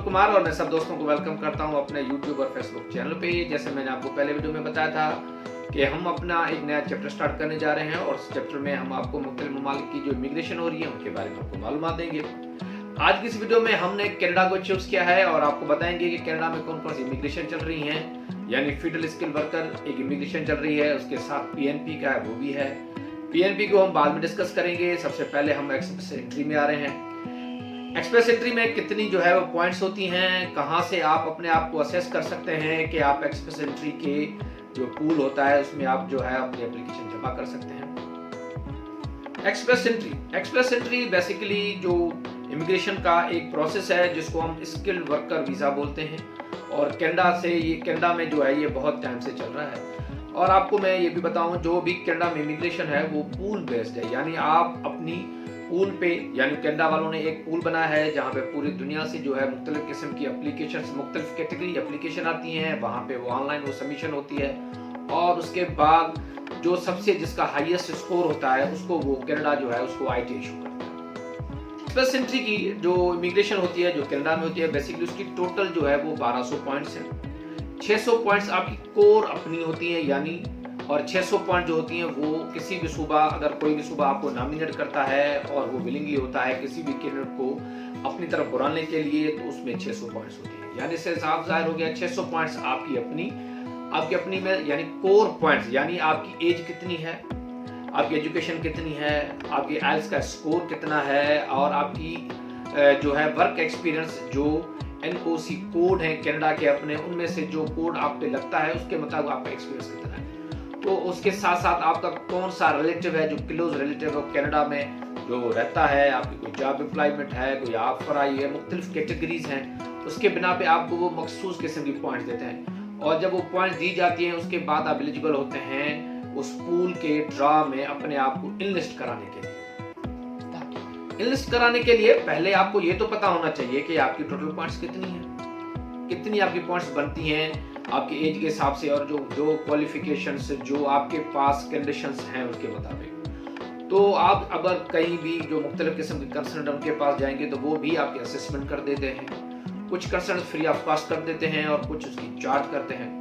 कुमार और मैं सब दोस्तों को वेलकम करता हूं अपने YouTube और Facebook चैनल पे। जैसे मैंने आपको पहले वीडियो में बताया था कि हम अपना एक नया चैप्टर स्टार्ट करने जा रहे हैं और इस चैप्टर में हम आपको मुख्तलिफ ममालिक की जो इमिग्रेशन हो रही है उनके बारे में आपको मालूमात देंगे। आज की इस वीडियो में हमने कनाडा को चूज किया है और आपको बताएंगे कि कनाडा में कौन कौन सी इमिग्रेशन चल रही है, यानी फील्ड स्किल वर्कर एक इमिग्रेशन चल रही है, उसके साथ PNP का है वो भी है। PNP को हम बाद में डिस्कस करेंगे। सबसे पहले हम एक्सप्रेस एंट्री में आ रहे हैं। एक्सप्रेस एंट्री में कितनी जो है वो पॉइंट्स होती हैं, कहां से आप अपने आप को असेस कर सकते हैं कि आप एक्सप्रेस एंट्री के जो पूल होता है उसमें आप जो है अपनी एप्लीकेशन जमा कर सकते हैं। एक्सप्रेस एंट्री बेसिकली जो इमिग्रेशन का एक प्रोसेस है जिसको हम स्किल्ड वर्कर वीजा बोलते हैं और कनाडा में जो है ये बहुत टाइम से चल रहा है। और आपको मैं ये भी बताऊं, जो भी कनाडा में इमिग्रेशन है वो पूल बेस्ड है, यानी आप अपनी पूल पे, यानी कनाडा वालों ने एक पूल बनाया है जहाँ पे पूरी दुनिया से जो है मुख्तलिफ किस्म की एप्लीकेशन, मुख्तलिफ कैटेगरी एप्लीकेशन आती हैं, वहाँ पे वो ऑनलाइन वो सबमिशन होती है और उसके बाद जो सबसे जिसका हाईएस्ट स्कोर होता है उसको वो कनाडा जो है उसको IT इशू करता है। एक्सप्रेस एंट्री की जो इमिग्रेशन होती है जो कनाडा में होती है बेसिकली उसकी टोटल जो है वो 1200 पॉइंट्स है। 600 पॉइंट्स आपकी कोर अपनी होती है, यानी और 600 पॉइंट जो होती हैं वो किसी भी सूबा, अगर कोई भी सूबा आपको नॉमिनेट करता है और वो विलिंगली होता है किसी भी कैंडिडेट को अपनी तरफ बुलाने के लिए, तो उसमें 600 पॉइंट्स होती है। यानी इससे साफ जाहिर हो गया 600 पॉइंट्स आपकी अपनी में, यानी कोर पॉइंट्स, यानी आपकी एज कितनी है, आपकी एजुकेशन कितनी है, आपकी आइल्स का स्कोर कितना है और आपकी जो है वर्क एक्सपीरियंस जो NOC कोड है कनाडा के अपने, उनमें से जो कोड आप पे लगता है उसके मुताबिक आपका एक्सपीरियंस कितना है। तो उसके साथ साथ आपका कौन सा रिलेटिव है जो क्लोज रिलेटिव है कनाडा में जो रहता है, आपकी कोई जॉब एम्प्लॉयमेंट है, कोई ऑफर आई है, मुख्तलिफ कैटेगरीज हैं, उसके बिना पे आपको वो मखसूस किस्म की पॉइंट्स देते हैं और जब वो पॉइंट्स दी जाती हैं उसके बाद आप एलिजिबल होते हैं उस पूल के ड्रा में अपने आप को इनलिस्ट कराने के लिए। इनलिस्ट कराने के लिए पहले आपको ये तो पता होना चाहिए कि आपकी टोटल पॉइंट्स कितनी है, कितनी आपकी पॉइंट्स बनती हैं आपकी एज के हिसाब से और जो क्वालिफिकेशंस जो आपके पास कंडीशंस हैं उसके मुताबिक। तो आप अगर कहीं भी जो मुख्तलिफ किस्म के कंसर्न उनके पास जाएंगे तो वो भी आपके असेसमेंट कर देते हैं, कुछ कंसर्न फ्री ऑफ कॉस्ट कर देते हैं और कुछ उसकी चार्ज करते हैं।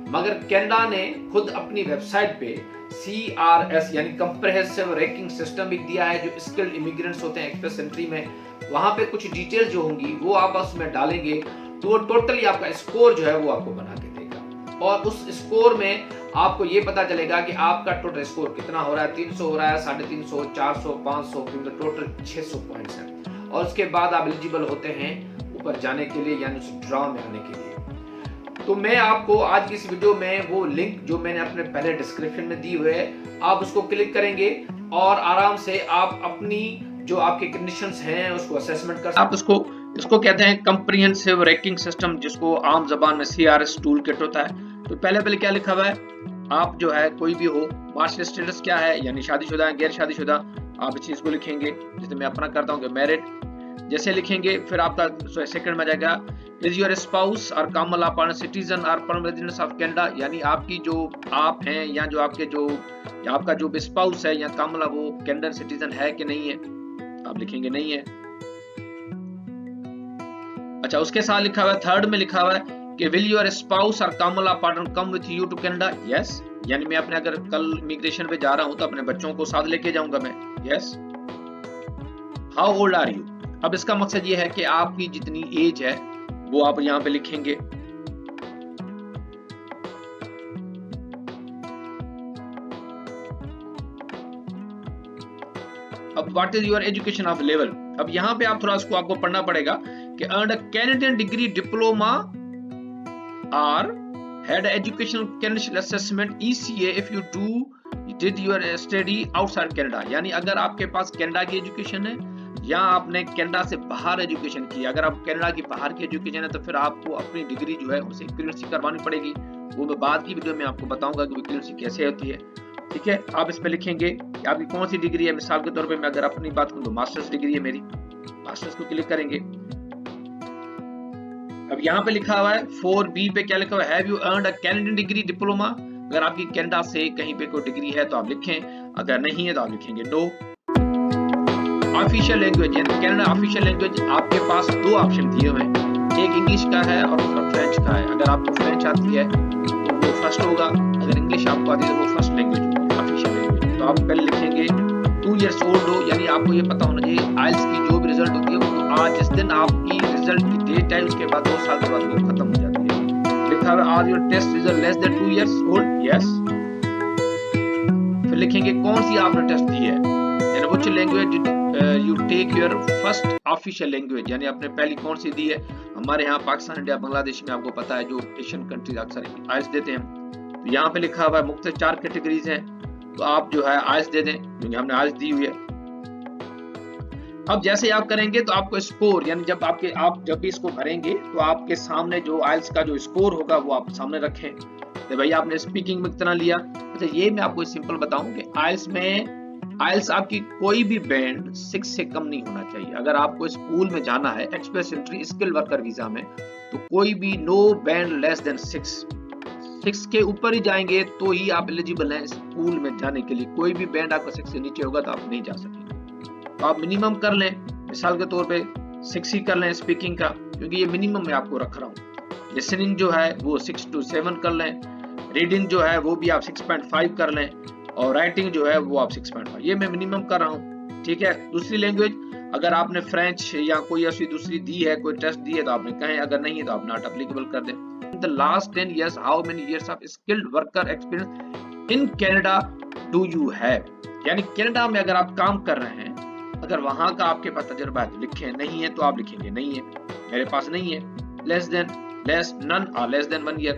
मगर कनाडा ने खुद अपनी वेबसाइट पे CRS यानी कंप्रिहेंसिव रैंकिंग सिस्टम भी दिया है जो स्किल्ड इमिग्रेंट्स होते हैं एक्सप्रेस एंट्री में, वहां पे कुछ डिटेल जो होंगी वो आप उसमें डालेंगे तो वो टोटली आपका स्कोर जो है वो आपको बना के देगा और उस स्कोर में आपको ये पता चलेगा कि आपका टोटल स्कोर कितना हो रहा है, 300 हो रहा है, 350, 400, 500, क्योंकि टोटल 600 पॉइंट्स हैं और उसके बाद आप एलिजिबल होते हैं ऊपर जाने के लिए, यानी उस ड्रॉ में आने के लिए। तो मैं आपको आज की इस वीडियो में वो लिंक जो मैंने अपने पहले डिस्क्रिप्शन में दी हुई है आप उसको क्लिक करेंगे और आराम से आप अपनी जो आपके कंडीशंस हैं उसको असेसमेंट कर आप इसको कहते हैं कंप्रिहेंसिव रैंकिंग सिस्टम, जिसको आम जबान में CRS टूल किट होता है। तो पहले क्या लिखा हुआ है, आप जो है कोई भी हो, मार्शल स्टेटस क्या है, यानी शादीशुदा है गैर शादीशुदा, आप इस चीज को लिखेंगे। जैसे मैं अपना करता हूँ कि मैरिड जैसे लिखेंगे, फिर आपका सेकंड में जाएगा इज योर स्पाउस और कॉमन लॉ पार्टनर सिटीजन और परमानेंट रेजिडेंस ऑफ कनाडा, यानी आपकी जो आप हैं या जो आपके जो आपका जो स्पाउस है या कॉमन लॉ वो कनाडियन सिटीजन है कि नहीं है, आप लिखेंगे नहीं है। अच्छा, उसके साथ लिखा हुआ है, थर्ड में लिखा हुआ है कि विल योर स्पाउस और common law partner come with you to Canada, yes, यानी मैं अपने अगर कल इमिग्रेशन पे जा रहा हूं तो अपने बच्चों को साथ लेके जाऊंगा मैं, yes. How old are you, अब इसका मकसद ये है कि आपकी जितनी एज है वो आप यहां पे लिखेंगे। अब what is your education of level, अब यहाँ पे आप थोड़ा इसको आपको पढ़ना पड़ेगा कि earn a Canadian degree diploma और had educational credential assessment ECA if you did your study outside Canada, यानी अगर आपके पास कनाडा की एजुकेशन है या आपने कनाडा से बाहर एजुकेशन की, अगर आप कनाडा की बाहर की एजुकेशन है तो फिर आपको अपनी डिग्री जो है उसे इक्विवेलेंसी करवानी पड़ेगी। वो मैं बाद की वीडियो में आपको बताऊंगा कि इक्विवेलेंसी कैसे होती है। ठीक है, आप इस पे लिखेंगे कि आपकी कौन सी डिग्री है। मिसाल के तौर पे मैं अगर अपनी बात करूं तो मास्टर्स डिग्री है मेरी, मास्टर्स को क्लिक करेंगे। अब यहाँ पे लिखा हुआ है 4B पे क्या लिखा हुआ है, have you earned a Canadian degree diploma, अगर आपकी कनाडा से कहीं पे कोई डिग्री है तो आप लिखें, अगर नहीं है तो आप लिखेंगे no. Official language, Canada official language आपके पास दो ऑप्शन दिए हुए हैं, एक इंग्लिश का है और दूसरा फ्रेंच का है। अगर आपको फ्रेंच आती है तो वो फर्स्ट होगा, अगर इंग्लिश आपको आती है तो वो फर्स्ट लैंग्वेज होगी, ऑफिशियल लैंग्वेज। तो आप पहले लिखेंगे 2 years old हो, यानी आपको ये पता होना चाहिए आइल्स की जो भी रिजल्ट होती है वो आज जिस दिन आपकी रिजल्ट की डेट है उसके बाद 2 साल के बाद वो खत्म हो जाती है। लिखा हुआ are your test result less than 2 years old, yes. फिर लिखेंगे कौन सी आपने टेस्ट दी है, in which language you take your first official language, यानी आपने पहली कौन सी दी है। हमारे यहाँ पाकिस्तान, इंडिया, बांग्लादेश में आपको पता है जो एशियन कंट्रीज अक्सर आइल्स देते हैं। तो यहाँ पे लिखा हुआ है मुख्तलिफ 4 कैटेगरीज हैं, तो आप जो है आइल्स दे दें क्योंकि हमने आइल्स दी हुई है। अब जैसे आप करेंगे तो आपको स्कोर, यानी आप जब भी इसको भरेंगे तो आपके सामने जो आइल्स का जो स्कोर होगा वो आप सामने रखें। तो भाई आपने स्पीकिंग में कितना लिया। अच्छा ये मैं आपको सिंपल बताऊं कि आइल्स आपकी कोई भी बैंड 6 से कम नहीं होना चाहिए। अगर आपको स्कूल में जाना है express entry skill worker visa में, तो कोई भी नो बैंड लेस देन 6 के ऊपर ही जाएंगे तो ही आप एलिजिबल हैं स्कूल में जाने के लिए। कोई भी बैंड आपका 6 से नीचे होगा तो आप नहीं जा सकेंगे। तो आप मिनिमम कर लें, मिसाल के तौर पे 6 ही कर लें स्पीकिंग का, क्योंकि ये मिनिमम मैं आपको रख रहा हूँ। लिसनिंग जो है वो 6 to 7 कर लें, रीडिंग जो है वो भी आप 6.5 कर लें, और राइटिंग जो है वो आप 6.5, ये मैं मिनिमम कर रहा हूँ। ठीक है। दूसरी लैंग्वेज अगर आपने फ्रेंच या कोई ऐसी दूसरी दी है, कोई टेस्ट दी है तो आपने कहें, अगर नहीं है तो आप नॉट एप्लीकेबल कर दें। In the last 10 years, how many years of skilled worker experience in Canada do you have? यानी कनाडा में अगर आप काम कर रहे हैं, अगर वहां का आपके पास तजुर्बा है तो लिखें, नहीं है तो आप लिखेंगे नहीं है, मेरे पास नहीं है। लेस देन, लेस, नन और लेस देन 1 year।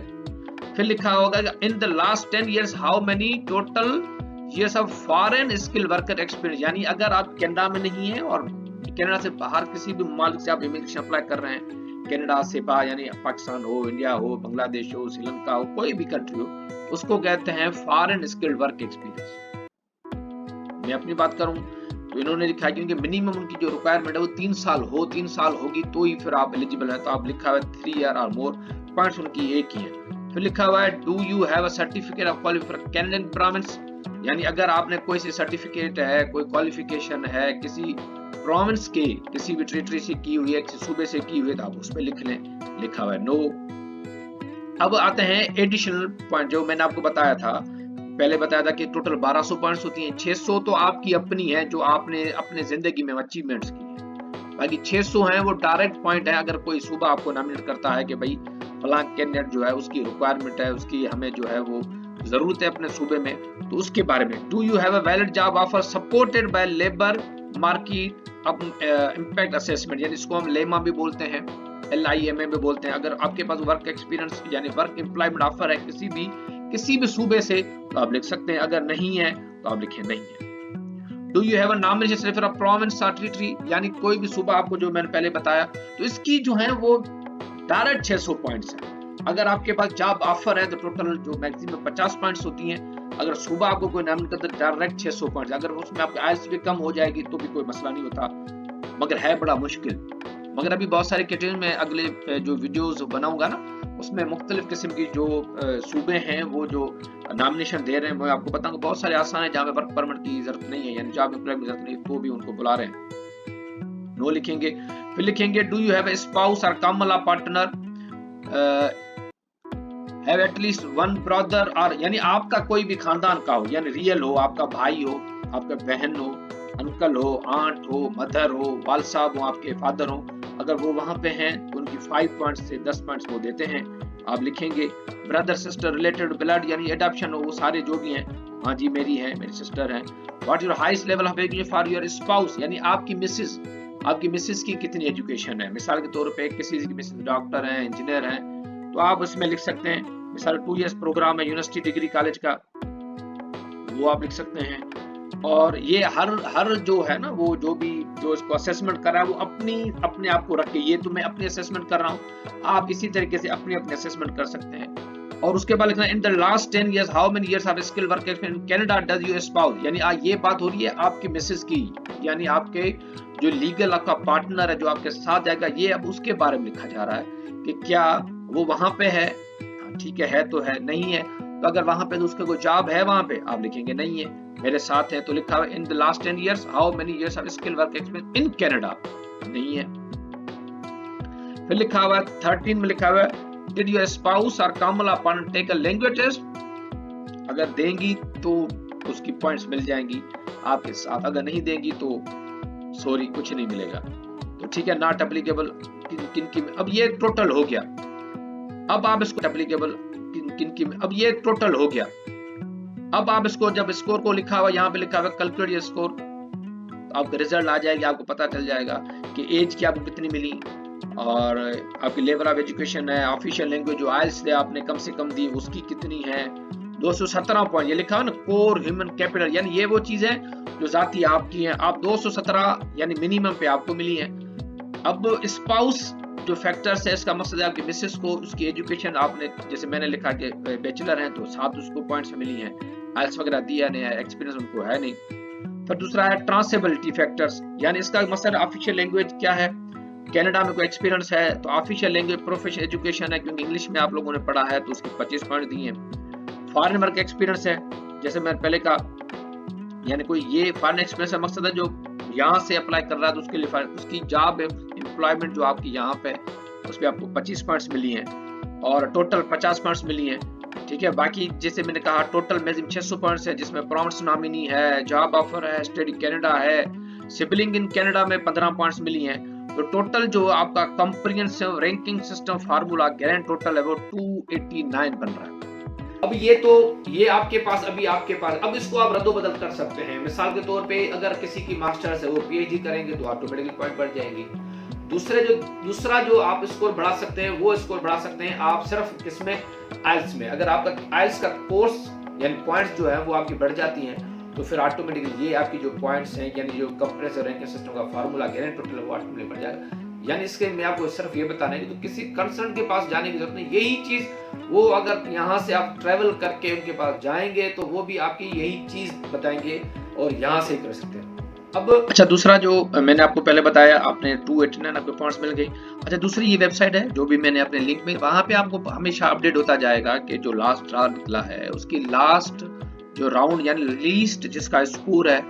फिर लिखा होगा in the last 10 years how many total years of foreign skilled worker experience, यानी अगर आप कनाडा में नहीं है और कनाडा से बाहर किसी भी मुमालिक से आप इमिग्रेशन अप्लाई कर रहे हैं, कनाडा से बाहर यानी पाकिस्तान हो, इंडिया हो, बांग्लादेश हो, श्रीलंका हो, कोई भी कंट्री हो, उसको कहते हैं फॉरेन स्किल्ड वर्क एक्सपीरियंस। मैं अपनी बात करूं तो इन्होंने लिखा है क्योंकि मिनिमम उनकी जो रिक्वायरमेंट है वो 3 साल होगी तो ही फिर आप एलिजिबल है। तो आप लिखा हुआ है 3 year और मोर, पॉइंट्स उनकी एक ही है। फिर लिखा हुआ है do you have a certificate of qualified for Canadian province, यानी अगर आपने कोई सी सर्टिफिकेट है, कोई क्वालिफिकेशन है किसी प्रोविंस के, किसी भी टेरिटरी से की हुई है, किसी सूबे से की हुई है, तो आप उस पे लिख लें। लिखा हुआ है नो। अब आते हैं एडिशनल पॉइंट, जो मैंने आपको बताया था, पहले बताया था कि टोटल 1200 पॉइंट्स होती हैं, 600 तो आपकी अपनी है जो आपने अपने जिंदगी में अचीवमेंट्स की है, बाकी 600 हैं वो डायरेक्ट पॉइंट है। अगर कोई सूबा आपको नॉमिनेट करता है कि भाई फलां कैंडिडेट जो है उसकी रिक्वायरमेंट है, उसकी हमें जो है वो जरूरत है अपने सूबे में, तो उसके बारे में do you have a valid job offer supported by labour market impact assessment, यानी इसको हम लेमा भी बोलते हैं, LIMA भी बोलते हैं। अगर आपके पास वर्क एक्सपीरियंस यानी वर्क एम्प्लॉयमेंट ऑफर है किसी भी सूबे से तो आप लिख सकते हैं, अगर नहीं है तो आप लिखें नहीं है। Do you have a nomination for a province और टेरिटरी, यानी कोई भी सूबा आपको जो मैंने पहले बताया, तो इसकी जो है वो डायरेक्ट 600 पॉइंट्स है। अगर आपके पास जॉब ऑफर है तो टोटल जो मैक्सिमम 50 पॉइंट्स होती हैं। अगर सूबा आपको कोई नॉमिनेट करता है डायरेक्ट 600 पॉइंट्स, अगर उसमें आपकी आइल्स भी कम हो जाएगी तो भी कोई मसला नहीं होता, मगर है बड़ा मुश्किल। मगर अभी बहुत सारे कैटेगरी में अगले जो वीडियोस बनाऊंगा ना, उसमें मुख्तलिफ किस्म की जो सूबे हैं वो जो नॉमिनेशन दे रहे हैं मैं आपको बताऊंगा। बहुत सारे आसान है जहाँ में वर्क परमिट की जरूरत नहीं है, यानी जॉब एम्प्लॉयमेंट की जरूरत नहीं, तो भी उनको बुला रहे हैं, नो लिखेंगे। फिर लिखेंगे do you have a spouse और common law partner have at least one brother, और यानी आपका कोई भी खानदान का हो, यानी रियल हो, आपका भाई हो, आपका बहन हो, अंकल हो, आंट हो, मदर हो, वाल साहब हो, आपके फादर हो, अगर वो वहां पे हैं तो उनकी 5 पॉइंट्स से 10 पॉइंट्स वो देते हैं। आप लिखेंगे ब्रदर सिस्टर रिलेटेड ब्लड, यानी एडॉप्शन हो, वो सारे जो भी हैं, हाँ जी मेरी है, मेरी सिस्टर है। What your highest level of education for your spouse, यानी आपकी मिसेस की कितनी एजुकेशन है। मिसाल के तौर पे किसी की मिसेस डॉक्टर हैं, इंजीनियर हैं, तो आप उसमें लिख सकते हैं मिसाल 2 years प्रोग्राम है यूनिवर्सिटी डिग्री कॉलेज का, वो आप लिख सकते हैं। और ये हर जो है ना, वो जो इसको असेसमेंट कर रहा है वो अपने आप को रख के, ये तो मैं अपनी असेसमेंट कर रहा हूँ, आप इसी तरीके से अपनी असेसमेंट कर सकते हैं। और उसके बाद लिखना in the last 10 years how many years of skill work experience in Canada does your spouse, यानी ये बात हो रही है आपकी मिसेस की, यानी आपके जो लीगल आपका पार्टनर है जो आपके साथ जाएगा, ये अब उसके बारे में लिखा जा रहा है कि क्या वो वहां पे है, ठीक है तो है, नहीं है तो अगर वहां पे तो उसका कोई जॉब है वहां पे, आप लिखेंगे नहीं है, मेरे साथ है तो लिखा हुआ in the last 10 years how many years of skill work experience in Canada, नहीं है। फिर लिखा हुआ है 13 में लिखा हुआ है डिड योर स्पाउस और common law partner take a language test. अगर देंगी तो उसकी पॉइंट्स मिल जाएंगी आपके साथ, अगर नहीं देंगी तो सॉरी कुछ नहीं मिलेगा। तो ठीक है, नॉट एप्लीकेबल किन की। अब ये टोटल हो गया। अब आप इसको एप्लीकेबल किन की, अब ये टोटल हो गया। अब आप इसको जब स्कोर को लिखा हुआ यहाँ पे लिखा हुआ कैलकुलेट योर स्कोर, तो आपका रिजल्ट आ जाएगी, आपको पता चल जाएगा कि एज की आपको कितनी मिली और आपकी लेवल ऑफ एजुकेशन है, ऑफिशियल लैंग्वेज जो आइल्स थे आपने कम से कम दी उसकी कितनी है। 217 पॉइंट ये लिखा है ना, कोर ह्यूमन कैपिटल, यानी ये वो चीज है जो जाती आपकी है। आप 217 यानी मिनिमम पे आपको मिली है। अब स्पाउस जो फैक्टर्स है, इसका मकसद है आपकी मिसेस को उसकी एजुकेशन आपने, जैसे मैंने लिखा कि बैचलर हैं तो 7 उसको पॉइंट्स मिली हैं, आइल्स वगैरह दिया नहीं है, एक्सपीरियंस उनको है नहीं। फिर दूसरा है ट्रांसेबिलिटी फैक्टर्स, यानी इसका मकसद ऑफिशियल लैंग्वेज क्या है, कनाडा में कोई एक्सपीरियंस है तो ऑफिशियल लैंग्वेज प्रोफेशनल एजुकेशन है, क्योंकि इंग्लिश में आप लोगों ने पढ़ा है तो उसके 25 पॉइंट दिए हैं। फॉरेन वर्क एक्सपीरियंस है, जैसे मैंने पहले कहा, यानी कोई ये फॉरेन एक्सपीरियंस का मकसद है जो यहाँ से अप्लाई कर रहा है तो उसके लिए उसकी जॉब एम्प्लॉयमेंट जो आपकी यहाँ पे उस पर आपको 25 पॉइंट्स मिली हैं और टोटल 50 पॉइंट्स मिली हैं। ठीक है, बाकी जैसे मैंने कहा टोटल मैक्सिमम 600 पॉइंट्स है, जिसमें प्रॉम्प्ट्स नॉमिनी है, जॉब ऑफर है, स्टडी कनाडा है, सिबलिंग इन कनाडा में 15 पॉइंट्स मिली हैं। तो टोटल जो आपका comprehensive ranking system formula grand total है वो 289 बन रहा है। अब ये आपके पास अब इसको आप रद्दोबदल कर सकते हैं। मिसाल के तौर पे अगर किसी की मास्टर्स है वो पीएचडी करेंगे तो ऑटोमेटिकली पॉइंट बढ़ जाएंगे। दूसरा जो आप स्कोर बढ़ा सकते हैं वो स्कोर बढ़ा सकते हैं आप सिर्फ किसमें, आइल्स में। अगर आपका आइल्स का कोर्स यानी पॉइंट्स जो है वो आपकी बढ़ जाती हैं तो फिर ऑटोमेटिकली ये आपकी जो पॉइंट्स हैं यानी जो कंप्रेसिव रैंकिंग सिस्टम का फार्मूला ग्रैंड टोटल वो ऑटोमेटिकली बढ़ जाएगा। यानी इसके में आपको सिर्फ ये बताना है कि तो किसी कंसर्न के पास जाने की जरूरत नहीं। यही चीज वो अगर यहाँ से आप ट्रेवल करके उनके पास जाएंगे तो वो भी आपकी यही चीज बताएंगे और यहाँ से ही कर सकते हैं। अब अच्छा, दूसरा जो मैंने आपको पहले बताया, आपने 289 आपको पॉइंट्स मिल गई। अच्छा, दूसरी ये वेबसाइट है जो भी मैंने अपने लिंक में, वहां पे आपको हमेशा अपडेट होता जाएगा कि जो लास्ट राउंड निकला है उसकी लास्ट जो राउंड यानी लीस्ट जिसका स्कोर है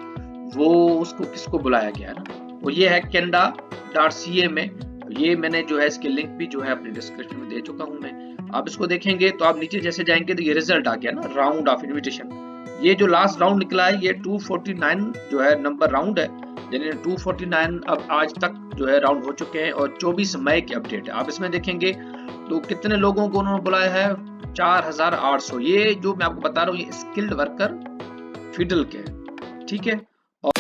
वो उसको किसको बुलाया गया है ना, वो ये है canada.ca में। ये मैंने जो है इसके लिंक भी जो है अपने डिस्क्रिप्शन में दे चुका हूं मैं। आप इसको देखेंगे तो आप नीचे जैसे जाएंगे तो ये रिजल्ट आ गया ना, राउंड ऑफ इनविटेशन। ये जो लास्ट राउंड निकला है ये 249 जो है नंबर राउंड है, यानी 249 अब आज तक जो है राउंड हो चुके हैं और 24 मई की अपडेट है। आप इसमें देखेंगे तो कितने लोगों को उन्होंने बुलाया है, 4800। ये जो मैं आपको बता रहा हूँ ये स्किल्ड वर्कर फिडल के, ठीक है। और